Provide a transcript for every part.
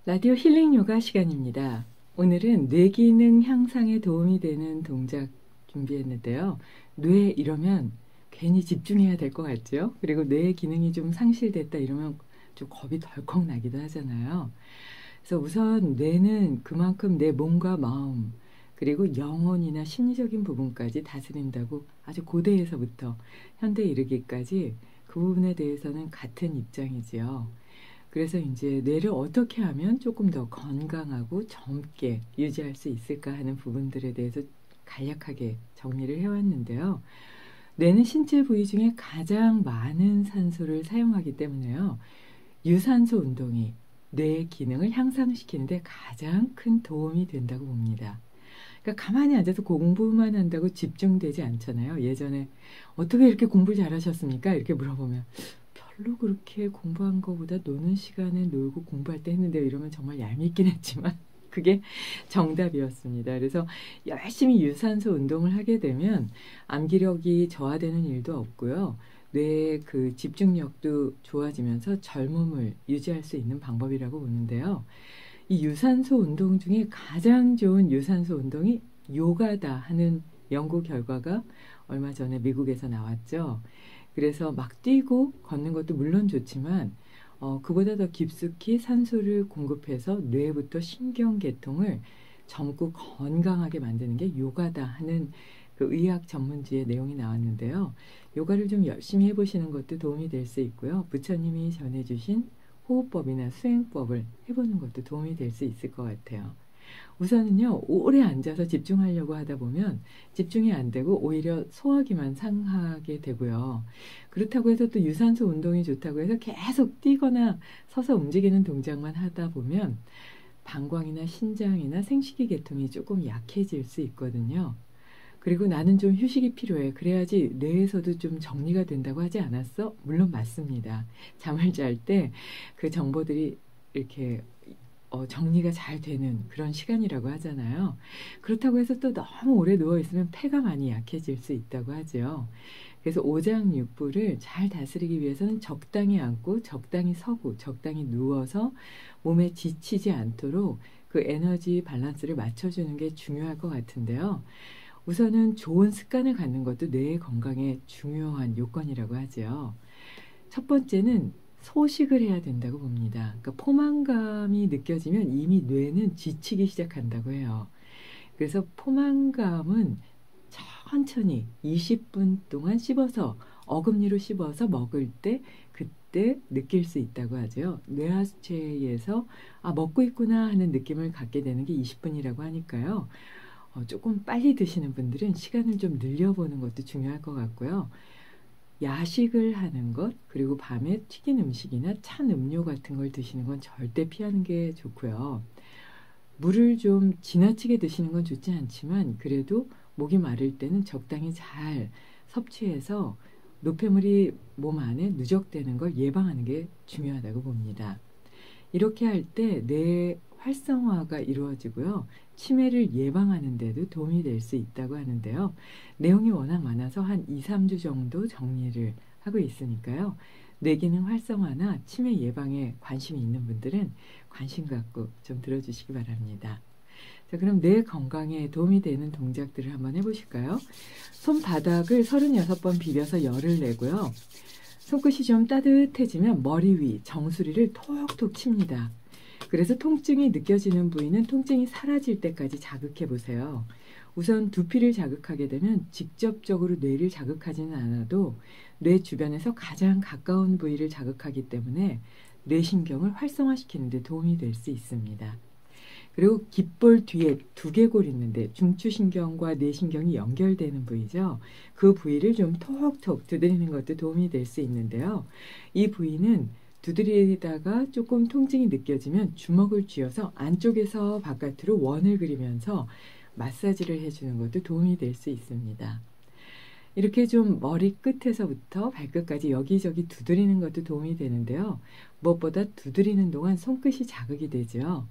라디오 힐링 요가 시간입니다. 오늘은 뇌 기능 향상에 도움이 되는 동작 준비했는데요. 뇌 이러면 괜히 집중해야 될 것 같죠? 그리고 뇌 기능이 좀 상실됐다 이러면 좀 겁이 덜컥 나기도 하잖아요. 그래서 우선 뇌는 그만큼 내 몸과 마음, 그리고 영혼이나 심리적인 부분까지 다스린다고 아주 고대에서부터 현대에 이르기까지 그 부분에 대해서는 같은 입장이지요. 그래서 이제 뇌를 어떻게 하면 조금 더 건강하고 젊게 유지할 수 있을까 하는 부분들에 대해서 간략하게 정리를 해왔는데요. 뇌는 신체 부위 중에 가장 많은 산소를 사용하기 때문에요. 유산소 운동이 뇌의 기능을 향상시키는데 가장 큰 도움이 된다고 봅니다. 그러니까 가만히 앉아서 공부만 한다고 집중되지 않잖아요. 예전에 어떻게 이렇게 공부를 잘하셨습니까? 이렇게 물어보면 별로 그렇게 공부한 거보다 노는 시간에 놀고 공부할 때 했는데요. 이러면 정말 얄밉긴 했지만 그게 정답이었습니다. 그래서 열심히 유산소 운동을 하게 되면 암기력이 저하되는 일도 없고요. 뇌의 그 집중력도 좋아지면서 젊음을 유지할 수 있는 방법이라고 보는데요. 이 유산소 운동 중에 가장 좋은 유산소 운동이 요가다 하는 연구 결과가 얼마 전에 미국에서 나왔죠. 그래서 막 뛰고 걷는 것도 물론 좋지만 그보다 더 깊숙이 산소를 공급해서 뇌부터 신경계통을 젊고 건강하게 만드는 게 요가다 하는 그 의학 전문지의 내용이 나왔는데요. 요가를 좀 열심히 해보시는 것도 도움이 될 수 있고요. 부처님이 전해주신 호흡법이나 수행법을 해보는 것도 도움이 될 수 있을 것 같아요. 우선은요, 오래 앉아서 집중하려고 하다 보면 집중이 안 되고 오히려 소화기만 상하게 되고요. 그렇다고 해서 또 유산소 운동이 좋다고 해서 계속 뛰거나 서서 움직이는 동작만 하다 보면 방광이나 신장이나 생식기 계통이 조금 약해질 수 있거든요. 그리고 나는 좀 휴식이 필요해. 그래야지 뇌에서도 좀 정리가 된다고 하지 않았어? 물론 맞습니다. 잠을 잘 때 그 정보들이 이렇게 정리가 잘 되는 그런 시간이라고 하잖아요. 그렇다고 해서 또 너무 오래 누워있으면 폐가 많이 약해질 수 있다고 하죠. 그래서 오장육부를 잘 다스리기 위해서는 적당히 앉고 적당히 서고 적당히 누워서 몸에 지치지 않도록 그 에너지 밸런스를 맞춰주는 게 중요할 것 같은데요. 우선은 좋은 습관을 갖는 것도 뇌의 건강에 중요한 요건이라고 하죠. 첫 번째는 소식을 해야 된다고 봅니다. 그러니까 포만감이 느껴지면 이미 뇌는 지치기 시작한다고 해요. 그래서 포만감은 천천히 20분 동안 씹어서 어금니로 씹어서 먹을 때 그때 느낄 수 있다고 하죠. 뇌하수체에서 먹고 있구나 하는 느낌을 갖게 되는 게 20분이라고 하니까요. 조금 빨리 드시는 분들은 시간을 좀 늘려보는 것도 중요할 것 같고요. 야식을 하는 것, 그리고 밤에 튀긴 음식이나 찬 음료 같은 걸 드시는 건 절대 피하는 게 좋고요. 물을 좀 지나치게 드시는 건 좋지 않지만 그래도 목이 마를 때는 적당히 잘 섭취해서 노폐물이 몸 안에 누적되는 걸 예방하는 게 중요하다고 봅니다. 이렇게 할 때 뇌 활성화가 이루어지고요. 치매를 예방하는 데도 도움이 될 수 있다고 하는데요. 내용이 워낙 많아서 한 2, 3주 정도 정리를 하고 있으니까요. 뇌기능 활성화나 치매 예방에 관심이 있는 분들은 관심 갖고 좀 들어주시기 바랍니다. 자, 그럼 뇌 건강에 도움이 되는 동작들을 한번 해보실까요? 손바닥을 36번 비벼서 열을 내고요. 손끝이 좀 따뜻해지면 머리 위, 정수리를 톡톡 칩니다. 그래서 통증이 느껴지는 부위는 통증이 사라질 때까지 자극해 보세요. 우선 두피를 자극하게 되면 직접적으로 뇌를 자극하지는 않아도 뇌 주변에서 가장 가까운 부위를 자극하기 때문에 뇌신경을 활성화시키는 데 도움이 될 수 있습니다. 그리고 귓볼 뒤에 두개골 있는데 중추신경과 뇌신경이 연결되는 부위죠. 그 부위를 좀 톡톡 두드리는 것도 도움이 될 수 있는데요. 이 부위는 두드리다가 조금 통증이 느껴지면 주먹을 쥐어서 안쪽에서 바깥으로 원을 그리면서 마사지를 해주는 것도 도움이 될 수 있습니다. 이렇게 좀 머리 끝에서부터 발끝까지 여기저기 두드리는 것도 도움이 되는데요. 무엇보다 두드리는 동안 손끝이 자극이 되죠.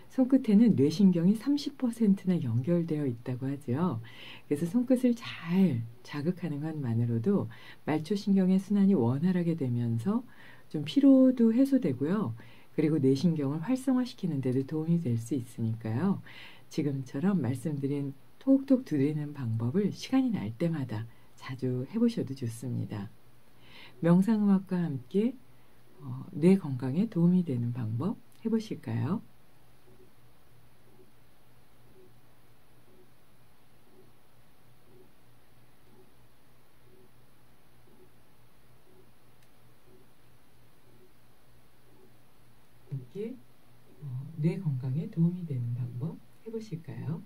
손끝에는 뇌신경이 30%나 연결되어 있다고 하죠. 그래서 손끝을 잘 자극하는 것만으로도 말초신경의 순환이 원활하게 되면서 좀 피로도 해소되고요. 그리고 뇌신경을 활성화시키는 데도 도움이 될 수 있으니까요. 지금처럼 말씀드린 톡톡 두드리는 방법을 시간이 날 때마다 자주 해보셔도 좋습니다. 명상음악과 함께 뇌 건강에 도움이 되는 방법 해보실까요? 함께 뇌 건강에 도움이 되는 방법 해보실까요?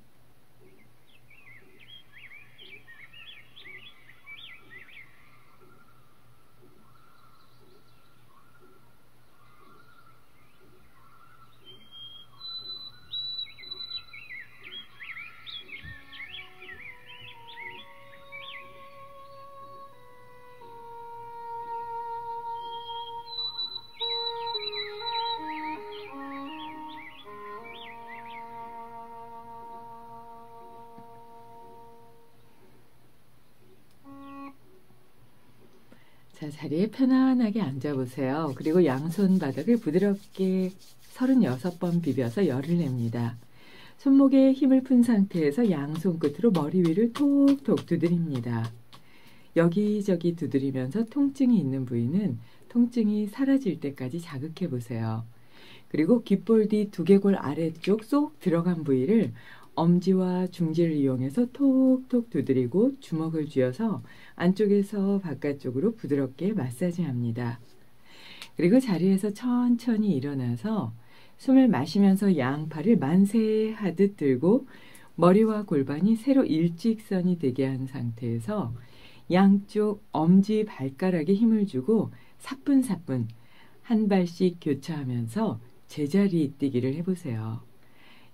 자, 자리에 편안하게 앉아보세요. 그리고 양손 바닥을 부드럽게 36번 비벼서 열을 냅니다. 손목에 힘을 푼 상태에서 양손 끝으로 머리 위를 톡톡 두드립니다. 여기저기 두드리면서 통증이 있는 부위는 통증이 사라질 때까지 자극해 보세요. 그리고 귓볼 뒤 두개골 아래쪽 쏙 들어간 부위를 엄지와 중지를 이용해서 톡톡 두드리고 주먹을 쥐어서 안쪽에서 바깥쪽으로 부드럽게 마사지합니다. 그리고 자리에서 천천히 일어나서 숨을 마시면서 양팔을 만세하듯 들고 머리와 골반이 세로 일직선이 되게 한 상태에서 양쪽 엄지 발가락에 힘을 주고 사뿐사뿐 한 발씩 교차하면서 제자리 뛰기를 해보세요.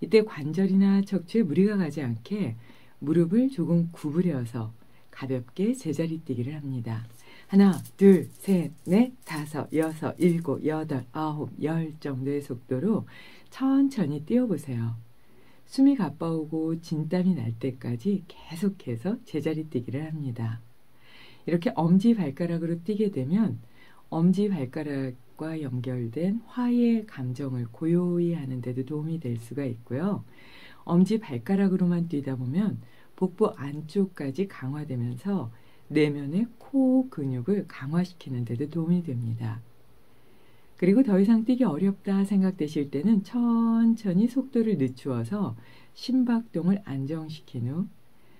이때 관절이나 척추에 무리가 가지 않게 무릎을 조금 구부려서 가볍게 제자리 뛰기를 합니다. 하나, 둘, 셋, 넷, 다섯, 여섯, 일곱, 여덟, 아홉, 열 정도의 속도로 천천히 뛰어보세요. 숨이 가빠오고 진땀이 날 때까지 계속해서 제자리 뛰기를 합니다. 이렇게 엄지발가락으로 뛰게 되면 엄지발가락과 연결된 화의 감정을 고요히 하는 데도 도움이 될 수가 있고요. 엄지발가락으로만 뛰다 보면 복부 안쪽까지 강화되면서 내면의 코 근육을 강화시키는 데도 도움이 됩니다. 그리고 더 이상 뛰기 어렵다 생각되실 때는 천천히 속도를 늦추어서 심박동을 안정시킨 후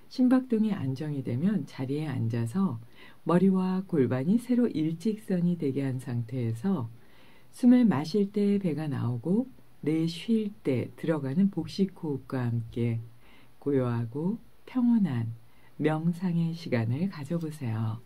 심박동이 안정이 되면 자리에 앉아서 머리와 골반이 세로 일직선이 되게 한 상태에서 숨을 마실 때 배가 나오고 내쉴 때 들어가는 복식호흡과 함께 고요하고 평온한 명상의 시간을 가져보세요.